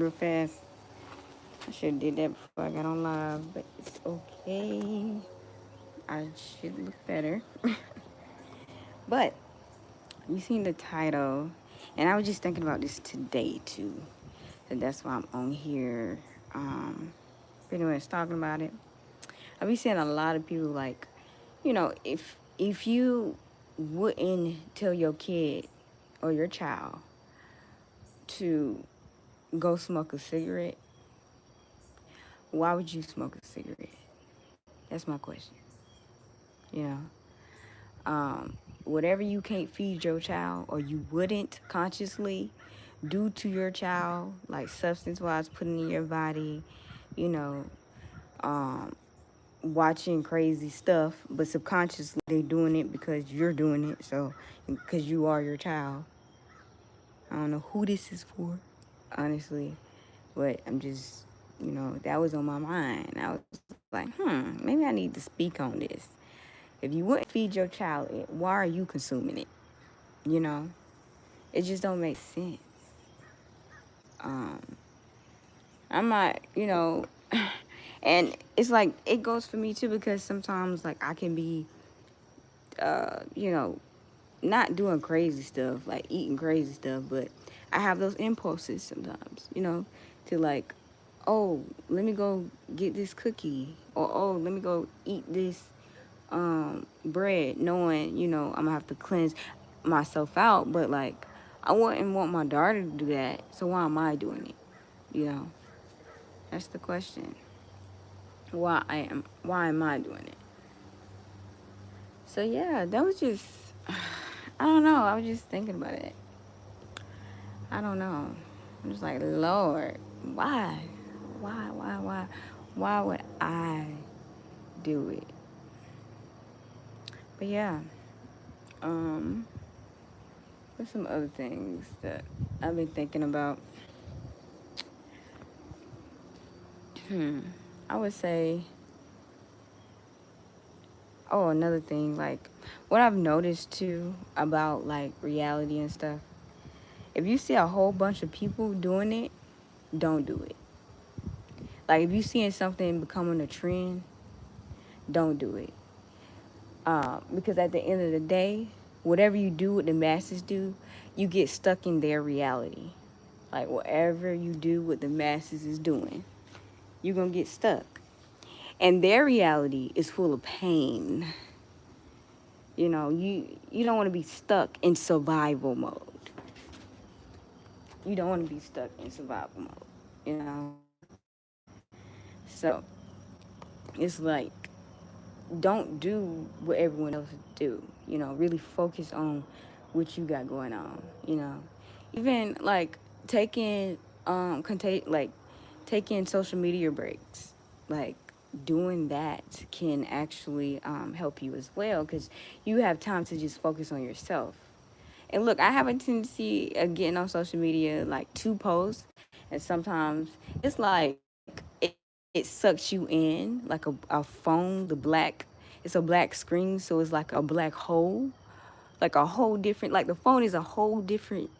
real fast. I should have did that before I got on live, but it's okay. I should look better. But you seen the title, and I was just thinking about this today too. And that's why I'm on here. Pretty much talking about it. I be seeing a lot of people like, if you wouldn't tell your kid or your child to go smoke a cigarette, why would you smoke a cigarette? That's my question. You know, whatever you can't feed your child or you wouldn't consciously do to your child, like substance wise, putting in your body, you know, um, watching crazy stuff, but subconsciously they doing it because you're doing it. So, because you are your child. I don't know who this is for, honestly, but I'm just, that was on my mind. I was like, maybe I need to speak on this. If you wouldn't feed your child it, why are you consuming it? You know, it just don't make sense. Um, I'm not, and it's like it goes for me too because sometimes like I can be, uh, you know, not doing crazy stuff like eating crazy stuff, but I have those impulses sometimes, to like, oh, let me go get this cookie, or oh, let me go eat this bread, knowing I'm gonna have to cleanse myself out, but like I wouldn't want my daughter to do that, so why am I doing it? You know, that's the question. Why am I doing it? So yeah, that was just I don't know. I was just thinking about it. I don't know. I'm just like, Lord, why? Why would I do it? But yeah, um, there's some other things that I've been thinking about. Hmm. I would say, oh, another thing, like what I've noticed too about like reality and stuff. If you see a whole bunch of people doing it, don't do it. Like if you seeing something becoming a trend, don't do it. Because at the end of the day, whatever you do, what the masses do, you get stuck in their reality. Like whatever you do, what the masses is doing, you're gonna get stuck. And their reality is full of pain. You don't want to be stuck in survival mode. You don't want to be stuck in survival mode. You know. So it's like don't do what everyone else do. Really focus on what you got going on. Even like taking like taking social media breaks, like doing that can actually help you as well because you have time to just focus on yourself. And look, I have a tendency of getting on social media like to post, and sometimes it's like it sucks you in like a phone. It's a black screen, so it's like a black hole, like a whole different. Like the phone is a whole different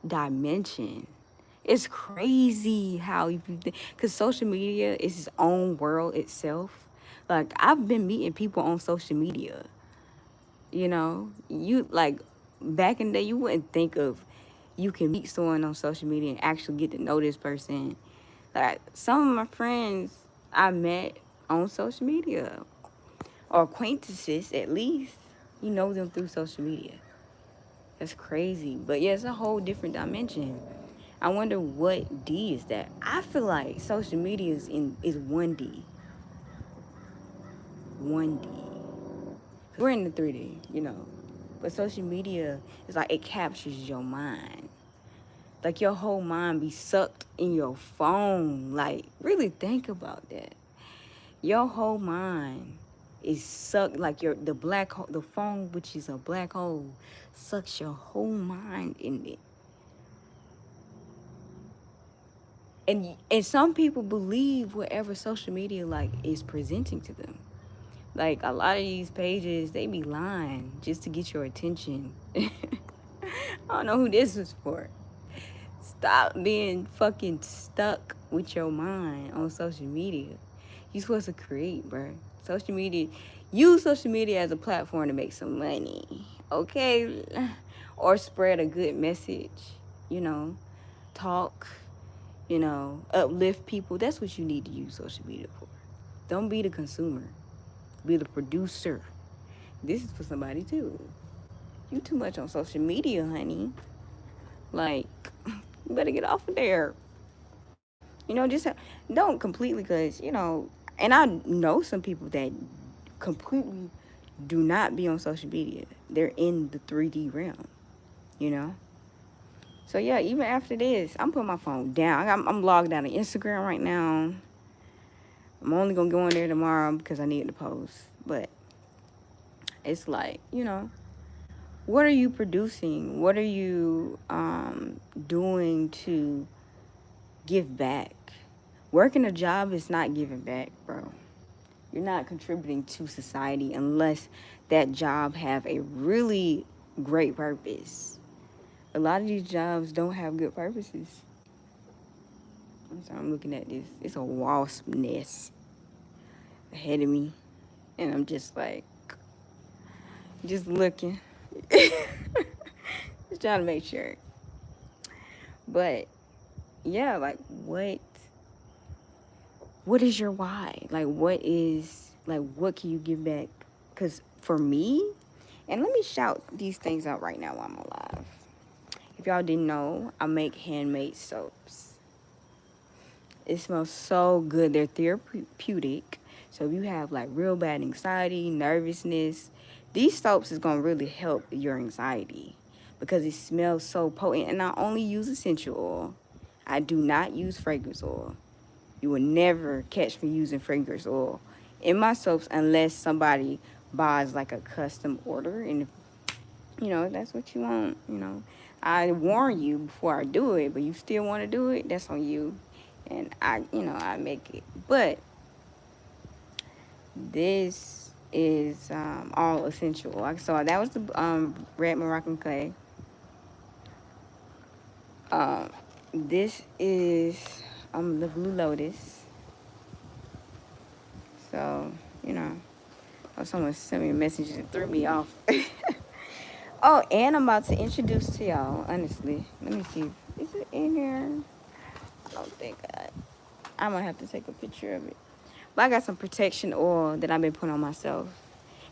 dimension. It's crazy how you think because social media is its own world itself. Like I've been meeting people on social media. You like back in the day, you wouldn't think of you can meet someone on social media and actually get to know this person. Like some of my friends I met on social media or acquaintances at least. You know them through social media. That's crazy. But yeah, it's a whole different dimension. I wonder what D is that. I feel like social media is 1D. 1D. We're in the 3D. But social media is like it captures your mind. Like your whole mind be sucked in your phone. Like really think about that. Your whole mind is sucked like the black hole, the phone, which is a black hole, sucks your whole mind in it. And some people believe whatever social media like is presenting to them. Like a lot of these pages, they be lying just to get your attention. I don't know who this is for. Stop being fucking stuck with your mind on social media. You supposed to create, bro. Social media, use social media as a platform to make some money, okay? Or spread a good message, you know, talk, uplift people. That's what you need to use social media for. Don't be the consumer, be the producer. This is for somebody too. You too much on social media, honey. Like, you better get off of there. Just don't completely, because, and I know some people that completely do not be on social media. They're in the 3D realm, you know? So, yeah, even after this, I'm putting my phone down. I'm logged out of Instagram right now. I'm only going to go in there tomorrow because I need to post. But it's like, what are you producing? What are you doing to give back? Working a job is not giving back, bro. You're not contributing to society unless that job have a really great purpose. A lot of these jobs don't have good purposes. I'm looking at this. It's a wasp nest ahead of me. And I'm just like, just looking. Just trying to make sure. But yeah, like what is your why? Like what can you give back? Because for me, and let me shout these things out right now while I'm alive. If y'all didn't know, I make handmade soaps. It smells so good. They're therapeutic. So if you have like real bad anxiety, nervousness, these soaps is going to really help your anxiety because it smells so potent. And I only use essential oil. I do not use fragrance oil. You will never catch me using fragrance oil in my soaps unless somebody buys like a custom order. And if that's what you want, I warn you before I do it, but you still want to do it, that's on you. And I make it. But this is all essential. Like, so that was the red Moroccan clay. This is the Blue Lotus. So, someone sent me a message and threw me off. Oh, and I'm about to introduce to y'all, honestly. Let me see. Is it in here? I don't think I might have to take a picture of it. But I got some protection oil that I've been putting on myself.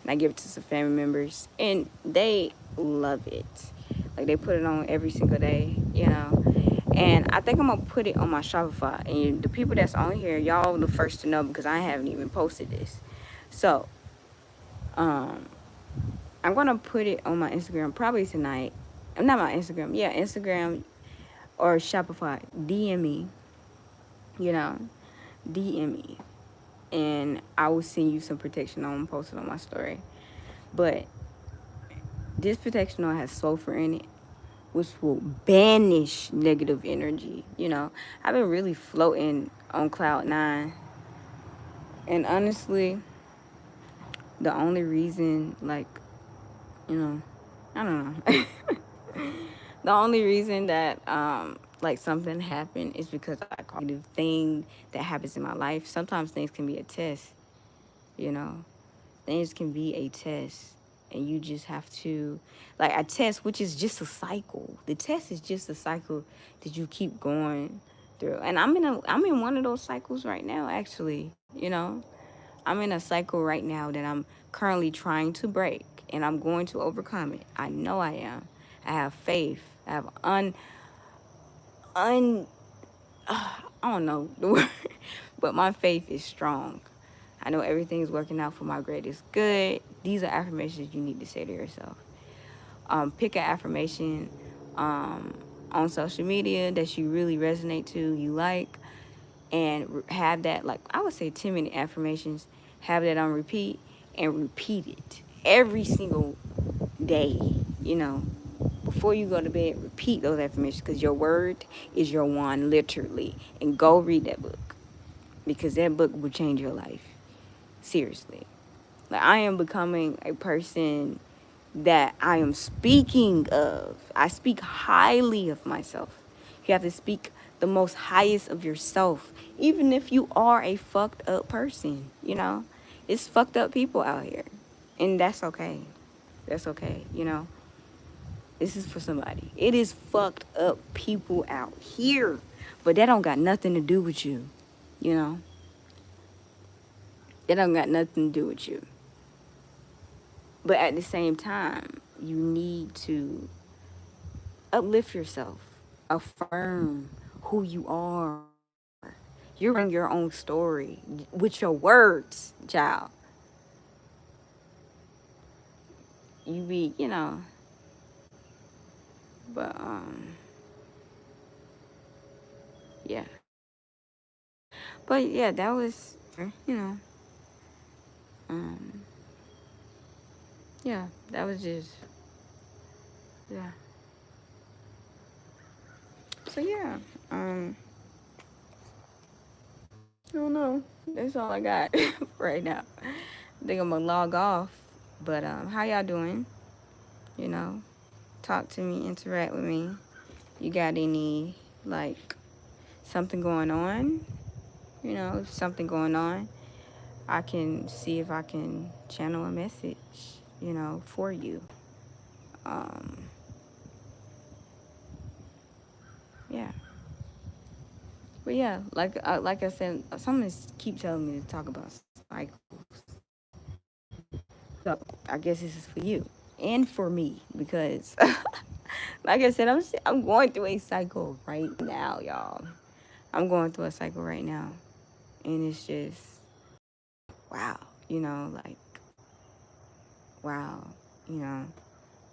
And I give it to some family members. And they love it. Like, they put it on every single day, And I think I'm going to put it on my Shopify. And the people that's on here, y'all the first to know because I haven't even posted this. So, I'm going to put it on my Instagram probably tonight. Not my Instagram. Yeah, Instagram or Shopify. DM me. DM me. And I will send you some protection on and post it on my story. But this protection oil has sulfur in it, which will banish negative energy. I've been really floating on cloud 9. And honestly, the only reason, like, I don't know. The only reason that like something happened is because I call it a thing that happens in my life. Sometimes things can be a test, Things can be a test. And you just have to, like a test, which is just a cycle. The test is just a cycle that you keep going through. And I'm in one of those cycles right now, actually, I'm in a cycle right now that I'm currently trying to break, and I'm going to overcome it. I know I am. I have faith. I have I don't know the word, but my faith is strong. I know everything's working out for my greatest good. These are affirmations you need to say to yourself. Pick an affirmation on social media that you really resonate to, you like, and have that, like, I would say 10-minute affirmations. Have that on repeat and repeat it every single day, Before you go to bed, repeat those affirmations because your word is your wand, literally. And go read that book because that book will change your life. Seriously. Like, I am becoming a person that I am speaking of. I speak highly of myself. You have to speak the most highest of yourself, even if you are a fucked up person, you know? It's fucked up people out here. And that's okay. That's okay, you know? This is for somebody. It is fucked up people out here. But that don't got nothing to do with you, you know? That don't got nothing to do with you. But at the same time, you need to uplift yourself, affirm who you are. You're in your own story with your words, child. You be, you know, but yeah. But yeah, that was, you know, um, yeah, that was just, yeah. So yeah, I don't know. That's all I got right now. I think I'm gonna log off. But how y'all doing? You know, talk to me, interact with me. You got any like something going on? You know, something going on. I can see if I can channel a message, you know, for you. Um, yeah. But yeah, like I said, someone keep telling me to talk about cycles. So I guess this is for you and for me because, like I said, I'm going through a cycle right now, y'all. I'm going through a cycle right now, and it's just wow, you know, like wow, you know.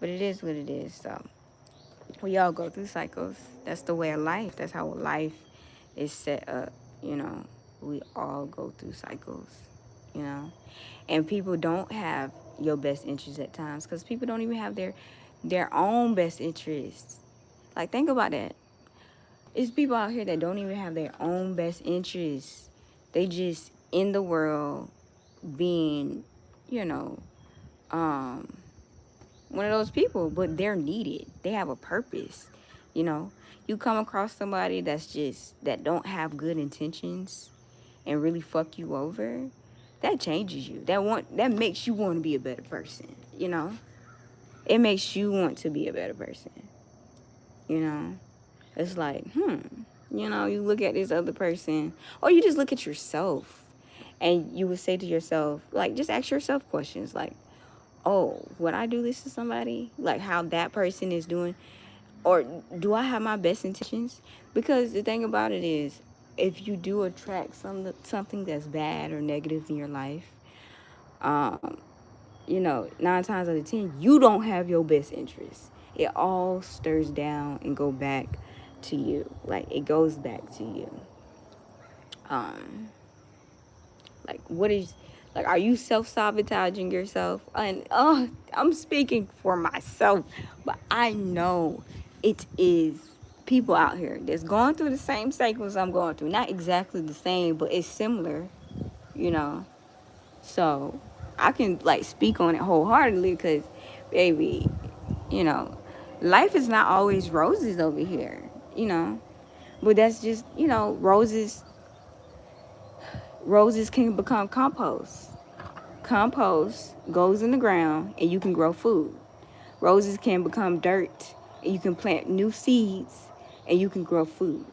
But it is what it is. So we all go through cycles. That's the way of life. That's how life is set up. You know, we all go through cycles. You know, and people don't have your best interests at times because people don't even have their own best interests. Like think about that. It's people out here that don't even have their own best interests. They just in the world being, you know, um, one of those people, but they're needed. They have a purpose. You know, you come across somebody that don't have good intentions and really fuck you over. That changes you. That makes you want to be a better person. You know, it makes you want to be a better person. You know, it's like, you know, you look at this other person, or you just look at yourself, and you would say to yourself, like, just ask yourself questions like, oh, would I do this to somebody? Like how that person is doing? Or do I have my best intentions? Because the thing about it is, if you do attract something that's bad or negative in your life, um, you know, 9 times out of 10, you don't have your best interests. It all stirs down and go back to you. Like it goes back to you. Um, like what is like are you self-sabotaging yourself? And I'm speaking for myself, but I know it is people out here that's going through the same cycles I'm going through. Not exactly the same, but it's similar, you know. So I can like speak on it wholeheartedly because baby, you know, life is not always roses over here, you know. But that's just, you know, roses can become compost. Compost goes in the ground and you can grow food. Roses can become dirt and you can plant new seeds and you can grow food.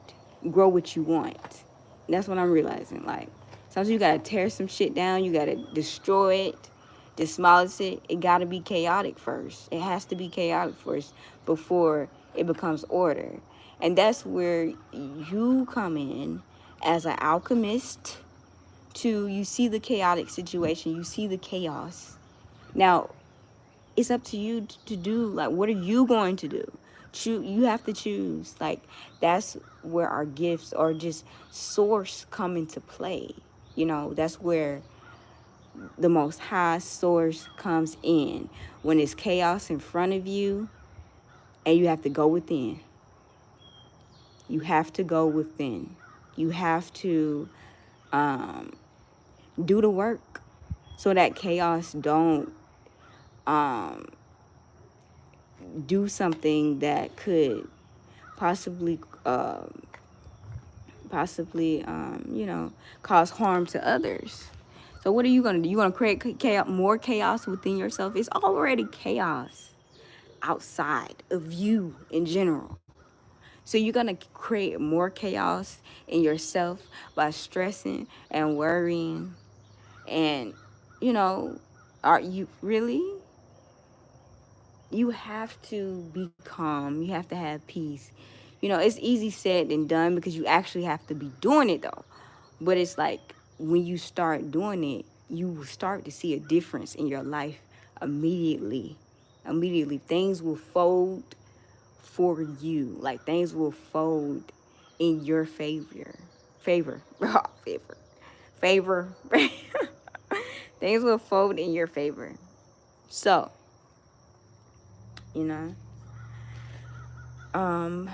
Grow what you want. That's what I'm realizing. Like, sometimes you gotta tear some shit down, you gotta destroy it, demolish it. It gotta be chaotic first. It has to be chaotic first before it becomes order. And that's where you come in as an alchemist to you see the chaotic situation, you see the chaos. Now, it's up to you to do like what are you going to do? You have to choose. Like that's where our gifts or just source come into play. You know, that's where the most high source comes in when it's chaos in front of you and you have to go within. You have to go within. You have to do the work so that chaos don't do something that could possibly possibly, cause harm to others. So what are you gonna do? You gonna create chaos, more chaos within yourself? It's already chaos outside of you in general. So you're gonna create more chaos in yourself by stressing and worrying. And you know, are you really? You have to be calm. You have to have peace. It's easy said than done because you actually have to be doing it though. But it's like when you start doing it, you will start to see a difference in your life immediately. Immediately, things will fold for you. Like things will fold in your favor. Favor. Favor. Favor. Things will fold in your favor. So, you know, um,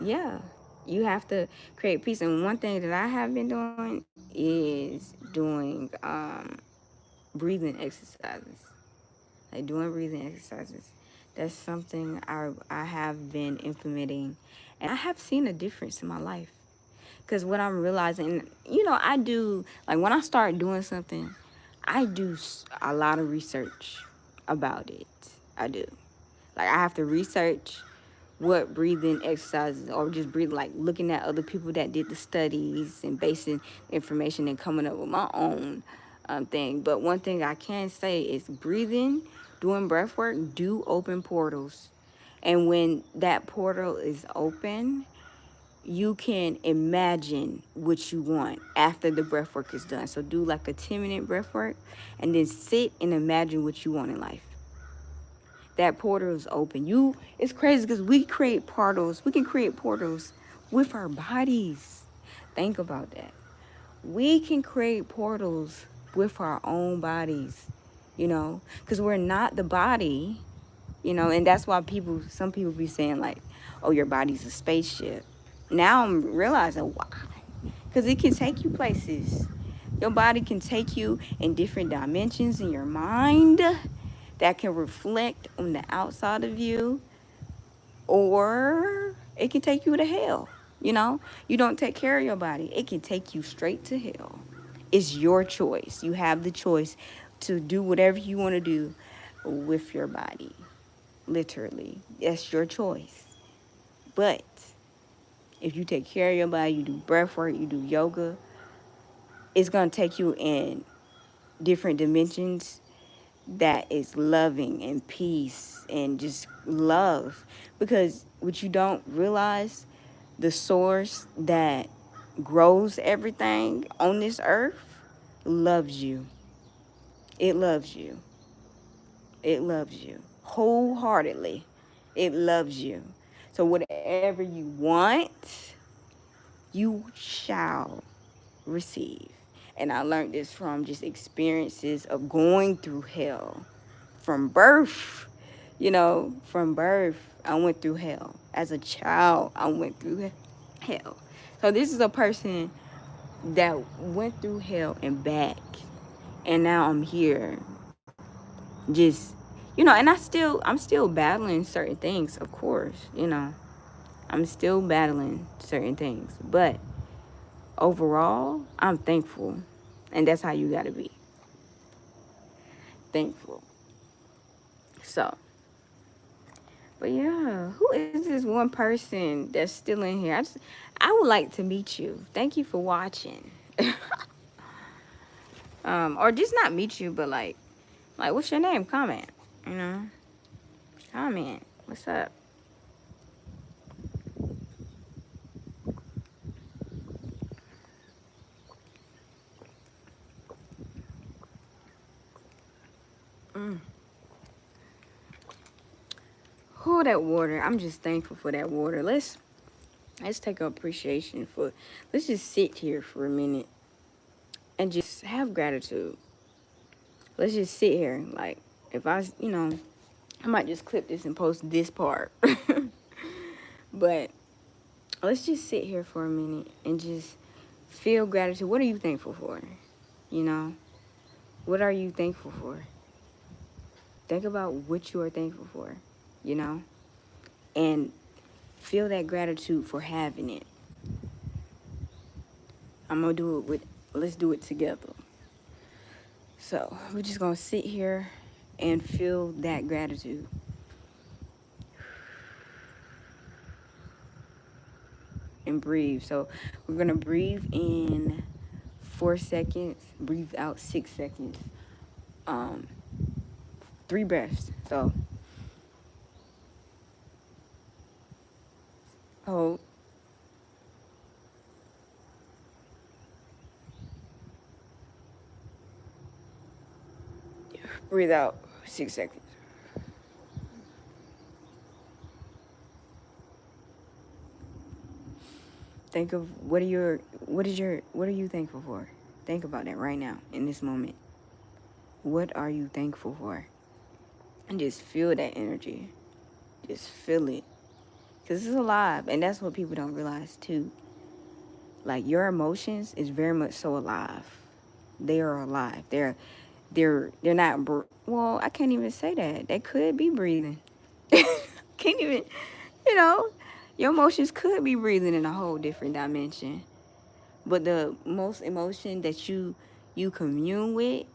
yeah, you have to create peace. And one thing that I have been doing is doing breathing exercises. Like doing breathing exercises. That's something I have been implementing, and I have seen a difference in my life. Because what I'm realizing, I do, like when I start doing something, I do a lot of research about it. I do. Like I have to research what breathing exercises, or just breathe, like looking at other people that did the studies and basing information and coming up with my own thing. But one thing I can say is breathing, doing breath work, do open portals. And when that portal is open, you can imagine what you want after the breath work is done. So do like a 10-minute breath work and then sit and imagine what you want in life. That portal is open. It's crazy because we create portals. We can create portals with our bodies. Think about that. We can create portals with our own bodies, because we're not the body, and that's why some people be saying like, oh, your body's a spaceship. Now I'm realizing why. Because it can take you places. Your body can take you in different dimensions in your mind that can reflect on the outside of you, or it can take you to hell. You don't take care of your body, it can take you straight to hell. It's your choice. You have the choice to do whatever you want to do with your body. Literally, that's your choice. But if you take care of your body, you do breath work, you do yoga, it's going to take you in different dimensions that is loving and peace and just love. Because what you don't realize, the source that grows everything on this earth loves you. It loves you. It loves you wholeheartedly. It loves you. So whatever you want, you shall receive. And I learned this from just experiences of going through hell. From birth, from birth, I went through hell. As a child, I went through hell. So this is a person that went through hell and back. And now I'm here. Just, and I'm still battling certain things, of course. I'm still battling certain things. But overall, I'm thankful. And that's how you got to be. Thankful. So, but yeah, who is this one person that's still in here? I would like to meet you. Thank you for watching. Or just not meet you, but like what's your name? Comment. You know, comment. What's up? Mm. Who that water? I'm just thankful for that water. Let's take appreciation for. Let's just sit here for a minute and just have gratitude. Let's just sit here. Like if I might just clip this and post this part. But let's just sit here for a minute and just feel gratitude. What are you thankful for? You know, what are you thankful for? Think about what you are thankful for, you know, and feel that gratitude for having it. I'm gonna do it with, let's do it together. So we're just gonna sit here and feel that gratitude. And breathe. So we're gonna breathe in 4 seconds, breathe out 6 seconds. 3 breaths. So hold, breathe out 6 seconds. Think of what are you thankful for? Think about that right now in this moment. What are you thankful for? And just feel that energy. Just feel it. Because it's alive. And that's what people don't realize too. Like your emotions is very much so alive. They are alive. They're not well, I can't even say that. They could be breathing. Can't even, you know, your emotions could be breathing in a whole different dimension. But the most emotion that you commune with,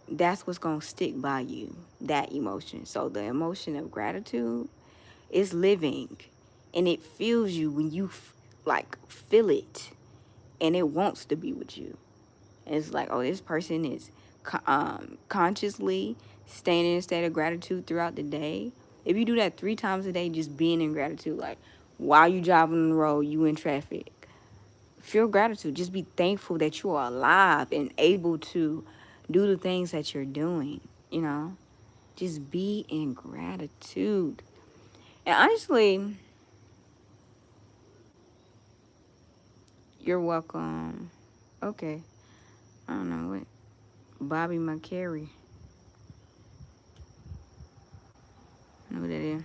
that's what's gonna stick by you. That emotion. So the emotion of gratitude is living, and it feels you when you like feel it, and it wants to be with you. And it's like, oh, this person is consciously staying in a state of gratitude throughout the day. If you do that 3 times a day, just being in gratitude, like while you driving on the road, you in traffic, feel gratitude. Just be thankful that you are alive and able to do the things that you're doing, you know? Just be in gratitude. And honestly, you're welcome. Okay. I don't know what. Bobby McCary. I know who that is.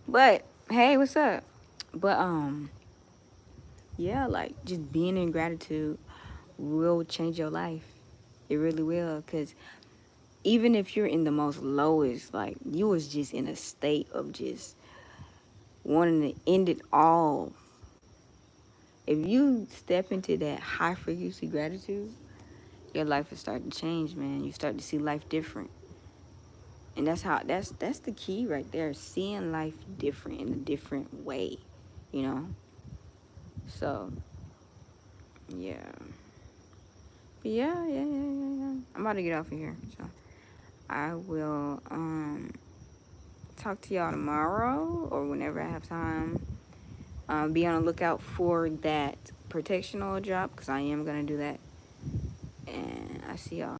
But hey, what's up? But yeah, like just being in gratitude will change your life. It really will, cause even if you're in the most lowest, like you was just in a state of just wanting to end it all. If you step into that high frequency gratitude, your life will start to change, man. You start to see life different. And that's the key right there, seeing life different in a different way, you know? So yeah. But yeah. I'm about to get off of here. So I will talk to y'all tomorrow or whenever I have time. Be on the lookout for that protection oil drop because I am gonna do that. And I see y'all.